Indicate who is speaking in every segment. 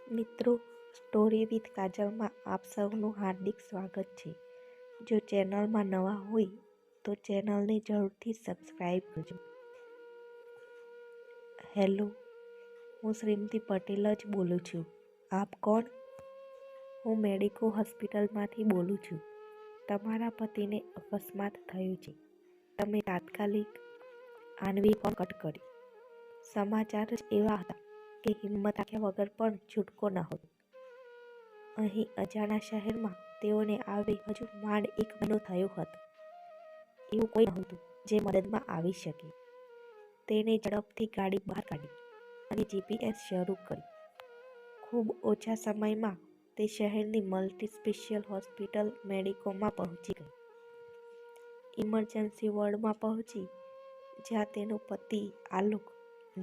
Speaker 1: મિત્રો, story with કાજલમાં આપ સૌનું હાર્દિક સ્વાગત છે. જો ચેનલમાં નવા હોય તો ચેનલને જરૂરથી સબસ્ક્રાઈબ કરજો. હેલો, હું શ્રીમતી પટેલ જ બોલું છું. આપ કોણ? હું મેડિકો હોસ્પિટલમાંથી બોલું છું. તમારા પતિને અકસ્માત થયો છે. તમે તાત્કાલિક આણવીએ ફોન કટ કરી. સમાચાર જ એવા હતા કે હિંમત રાખ્યા વગર પણ છૂટકો નહોતો. અહીં અજાણા શહેરમાં તેઓને આવે હજુ માંડ 1 મહિનો થયો હતો. એવું કોઈ નહોતું જે મદદમાં આવી શકે. તેને ઝડપથી ગાડી બહાર કાઢી અને GPS શરૂ કરી. ખૂબ ઓછા સમયમાં તે શહેરની મલ્ટી સ્પેશિયલ હોસ્પિટલ મેડિકોમાં પહોંચી ગઈ. ઇમરજન્સી વોર્ડમાં પહોંચી, જ્યાં તેનો પતિ આલોક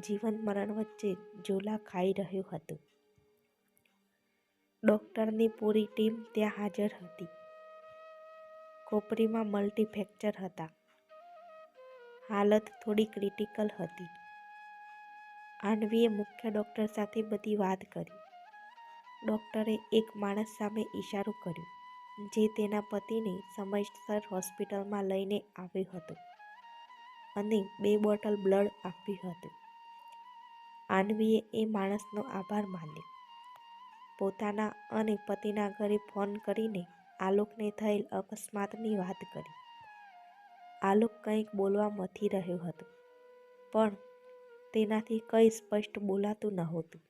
Speaker 1: જીવન મરણ વચ્ચે ઝોલા ખાઈ રહ્યો હતો. ડોક્ટરની પૂરી ટીમ ત્યાં હાજર હતી. ખોપરીમાં મલ્ટી ફ્રેક્ચર હતા. હાલત થોડી ક્રિટિકલ હતી. આણવીએ મુખ્ય ડોક્ટર સાથે બધી વાત કરી. ડોક્ટરે એક માણસ સામે ઇશારો કર્યો, જે તેના પતિને સમયસર હોસ્પિટલમાં લઈને આવ્યો હતો અને 2 બોટલ બ્લડ આપ્યું હતું. આણવીએ એ માણસનો આભાર માન્યો. પોતાના અને પતિના ઘરે ફોન કરીને આલોકને થયેલ અકસ્માતની વાત કરી. આલોક કંઈક બોલવા મથી રહ્યો હતો, પણ તેનાથી કંઈ સ્પષ્ટ બોલાતું નહોતું.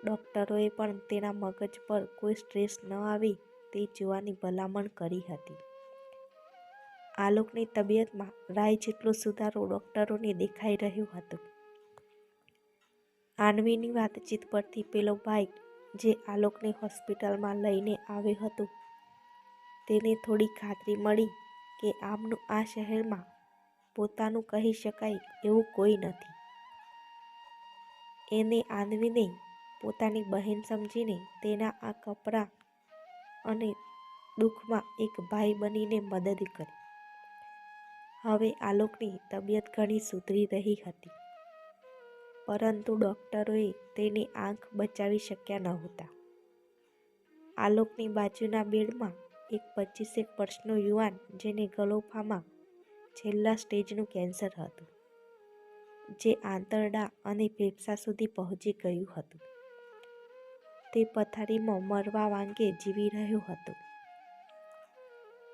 Speaker 1: ડોક્ટરોએ પણ તેના મગજ પર કોઈ સ્ટ્રેસ ન આવે તે જોવાની ભલામણ કરી હતી. આલોકની તબિયતમાં રાય જેટલો સુધારો ડોક્ટરોને દેખાઈ રહ્યો હતો. આણવીની વાતચીત પરથી પેલો ભાઈ જે આલોકને હોસ્પિટલમાં લઈને આવ્યો હતો, તેને થોડી ખાતરી મળી કે આમનું આ શહેરમાં પોતાનું કહી શકાય એવું કોઈ નથી. એને આણવીને પોતાની બહેન સમજીને તેના આ કપરા અને દુઃખમાં એક ભાઈ બનીને મદદ કરી. હવે આલોકની તબિયત ઘણી સુધરી રહી હતી, પરંતુ ડોક્ટરોએ તેની આંખ બચાવી શક્યા નહોતા. આલોકની બાજુના બેડમાં એક 25 વર્ષનો યુવાન, જેને ગલોફામાં છેલ્લા સ્ટેજનું કેન્સર હતું, જે આંતરડા અને ફેફસા સુધી પહોંચી ગયું હતું. તે પથારીમાં મરવા વાંગે જીવી રહ્યો હતો.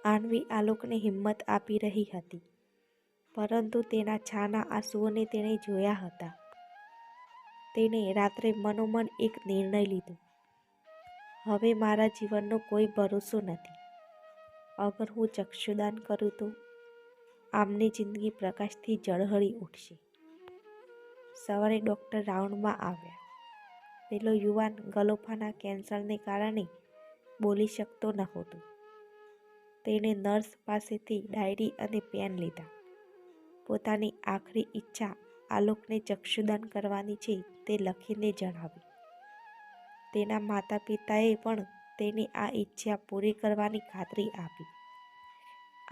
Speaker 1: આણવી આલોકને હિંમત આપી રહી હતી, પરંતુ તેના છાના આંસુઓને તેણે જોયા હતા. તેણે રાત્રે મનોમન એક નિર્ણય લીધો. હવે મારા જીવનનો કોઈ ભરોસો નથી. અગર હું ચક્ષુદાન કરું તો આમની જિંદગી પ્રકાશથી ઝળહળી ઉઠશે. સવારે ડૉક્ટર રાઉન્ડમાં આવ્યા. પેલો યુવાન ગલોફાના કેન્સરને કારણે બોલી શકતો નહોતો. તેણે નર્સ પાસેથી ડાયરી અને પેન લીધા. પોતાની આખરી ઈચ્છા આલોકને ચક્ષુદાન કરવાની છે તે લખીને જણાવી. તેના માતા પિતાએ પણ તેની આ ઈચ્છા પૂરી કરવાની ખાતરી આપી.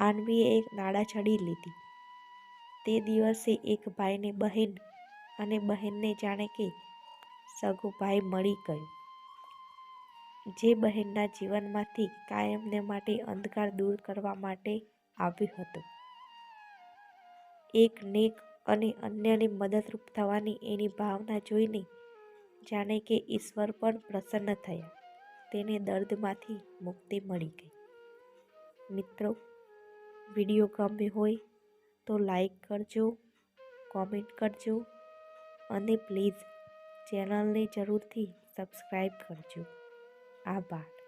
Speaker 1: આણવીએ એક નાડાછડી લીધી. તે દિવસે એક ભાઈને બહેન અને બહેનને જાણે કે સગો ભાઈ મળી ગયો, જે બહેનના જીવનમાંથી કાયમને માટે અંધકાર દૂર કરવા માટે આવ્યો હતો. એક નેક અને અન્યને મદદરૂપ થવાની એની ભાવના જોઈને જાણે કે ઈશ્વર પણ પ્રસન્ન થયા. તેને દર્દમાંથી મુક્તિ મળી ગઈ. મિત્રો, વિડીયો ગમ્યો હોય તો લાઈક કરજો, કોમેન્ટ કરજો અને પ્લીઝ ચેનલને જરૂરથી સબસ્ક્રાઈબ કરજો. આભાર.